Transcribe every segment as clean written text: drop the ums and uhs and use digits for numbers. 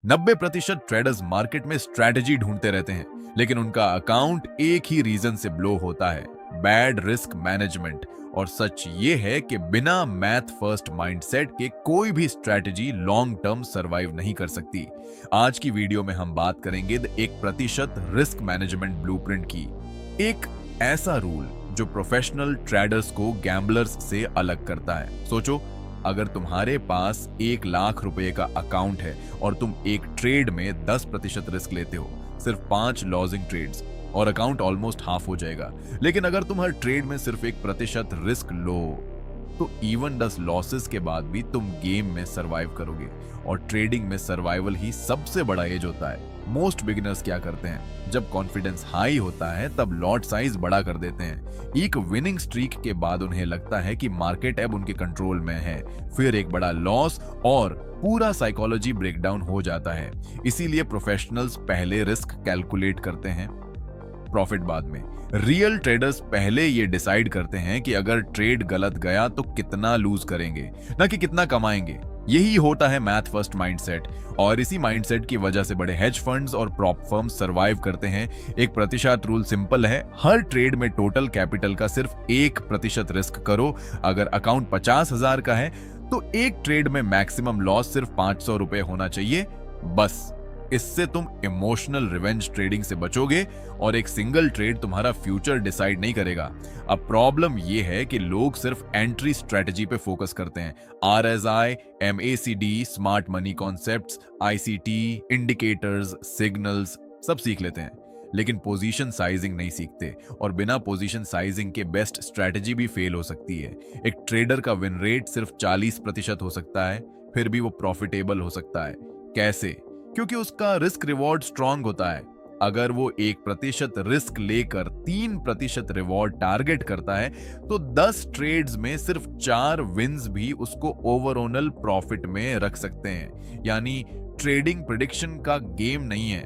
90% traders market में strategy ढूंढते रहते हैं, लेकिन उनका अकाउंट एक ही रीजन से ब्लो होता है, बैड रिस्क मैनेजमेंट। और सच ये है कि बिना मैथ फर्स्ट माइंडसेट के कोई भी स्ट्रैटेजी लॉन्ग टर्म सरवाइव नहीं कर सकती। आज की वीडियो में हम बात करेंगे 1% रिस्क मैनेजमेंट ब्लूप्रिंट की। एक ऐसा रूल जो प्रोफेशनल ट्रेडर्स को गैम्बलर्स से अलग करता है। सोचो, अगर तुम्हारे पास 1 लाख रुपए का अकाउंट है और तुम एक ट्रेड में 10% रिस्क लेते हो, सिर्फ 5 लॉजिंग ट्रेड्स और अकाउंट ऑलमोस्ट हाफ हो जाएगा। लेकिन अगर तुम हर ट्रेड में सिर्फ 1% रिस्क लो, तो इवन 10 लॉसेस के बाद भी तुम गेम में सरवाइव करोगे। और ट्रेडिंग में सर्वाइवल ही सबसे बड़ा एज होता है। मोस्ट बिगिनर्स क्या करते हैं, जब कॉन्फिडेंस हाई होता है तब लॉट साइज बड़ा कर देते हैं। एक विनिंग स्ट्रीक के बाद उन्हें लगता है कि मार्केट अब उनके कंट्रोल में है, फिर एक बड़ा लॉस और पूरा साइकोलॉजी ब्रेकडाउन हो जाता है। इसीलिए प्रोफेशनल्स पहले रिस्क कैलकुलेट करते हैं, प्रॉफिट बाद में। रियल ट्रेडर्स पहले ये डिसाइड करते हैं कि अगर ट्रेड गलत गया तो कितना लूज करेंगे, ना कि कितना कमाएंगे। यही होता है मैथ फर्स्ट माइंडसेट। और इसी माइंडसेट की वजह से बड़े हेज फंड्स और प्रॉप फर्म्स सरवाइव करते हैं। 1% रूल सिंपल है, हर ट्रेड में टोटल कैपिटल का सिर्फ 1% रिस्क करो। अगर अकाउंट 50,000 का है तो एक ट्रेड में मैक्सिमम लॉस सिर्फ 500 रुपए होना चाहिए, बस। इससे तुम इमोशनल रिवेंज ट्रेडिंग से बचोगे और एक सिंगल ट्रेड तुम्हारा फ्यूचर डिसाइड नहीं करेगा। अब प्रॉब्लम यह है कि लोग सिर्फ एंट्री स्ट्रेटजी पे फोकस करते हैं। RSI, MACD, smart money concepts, ICT, indicators, signals सब सीख लेते हैं, लेकिन पोजीशन साइजिंग नहीं सीखते। और बिना पोजीशन साइजिंग के बेस्ट स्ट्रेटजी भी फेल हो सकती है। एक ट्रेडर का विन रेट सिर्फ 40% हो सकता है, फिर भी वो प्रॉफिटेबल हो सकता है। कैसे? क्योंकि उसका रिस्क रिवॉर्ड स्ट्रांग होता है। अगर वो 1% रिस्क लेकर 3% रिवॉर्ड टारगेट करता है, तो 10 ट्रेड्स में सिर्फ 4 विन्स भी उसको ओवरऑल प्रॉफिट में रख सकते हैं। यानी ट्रेडिंग प्रेडिक्शन का गेम नहीं है,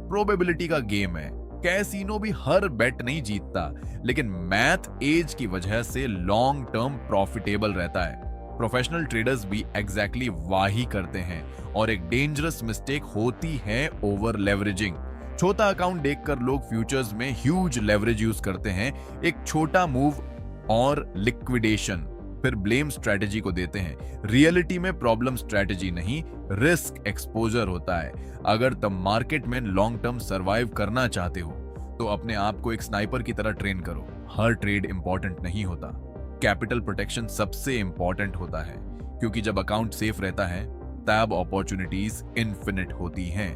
प्रोबेबिलिटी का गेम है। कैसीनो भी हर बेट नहीं जीतता, लेकिन मैथ एज की वजह से लॉन्ग टर्म प्रॉफिटेबल रहता है। प्रोफेशनल ट्रेडर्स भी एग्जैक्टली वही करते हैं। और एक डेंजरस मिस्टेक होती है ओवर लेवरेजिंग। छोटा अकाउंट देखकर लोग फ्यूचर्स में ह्यूज लेवरेज यूज करते हैं। एक छोटा मूव और लिक्विडेशन, फिर ब्लेम स्ट्रेटजी को देते हैं। रियलिटी में प्रॉब्लम स्ट्रेटजी नहीं, रिस्क एक्सपोजर होता है। अगर तुम मार्केट में लॉन्ग टर्म सर्वाइव करना चाहते हो, तो अपने आप को एक स्नाइपर की तरह ट्रेन करो। हर ट्रेड इंपॉर्टेंट नहीं होता, कैपिटल प्रोटेक्शन सबसे इंपॉर्टेंट होता है। क्योंकि जब अकाउंट सेफ रहता है तब अपॉर्चुनिटीज इनफिनिट होती हैं।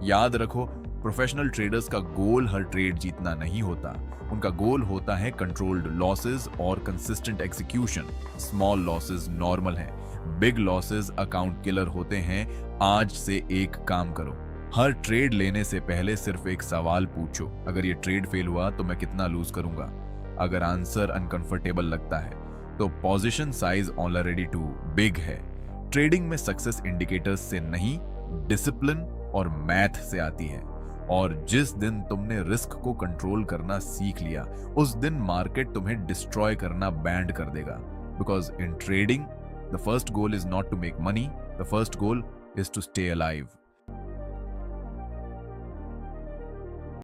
याद रखो, प्रोफेशनल ट्रेडर्स का गोल हर ट्रेड जीतना नहीं होता। उनका गोल होता है कंट्रोल्ड लॉसेस और consistent execution. Small losses normal है, बिग लॉसेस अकाउंट किलर होते हैं। आज से एक काम करो, हर ट्रेड लेने से पहले सिर्फ एक सवाल पूछो, अगर ये ट्रेड फेल हुआ तो मैं कितना लूज करूंगा। अगर आंसर अनकंफर्टेबल लगता है तो position size already too big है। ट्रेडिंग में सक्सेस इंडिकेटर्स से नहीं, डिसिप्लिन और मैथ से आती है। और जिस दिन तुमने रिस्क को कंट्रोल करना सीख लिया, उस दिन मार्केट तुम्हें डिस्ट्रॉय करना बैंड कर देगा। Because in trading the first goal is not to make money, the first goal is to stay alive.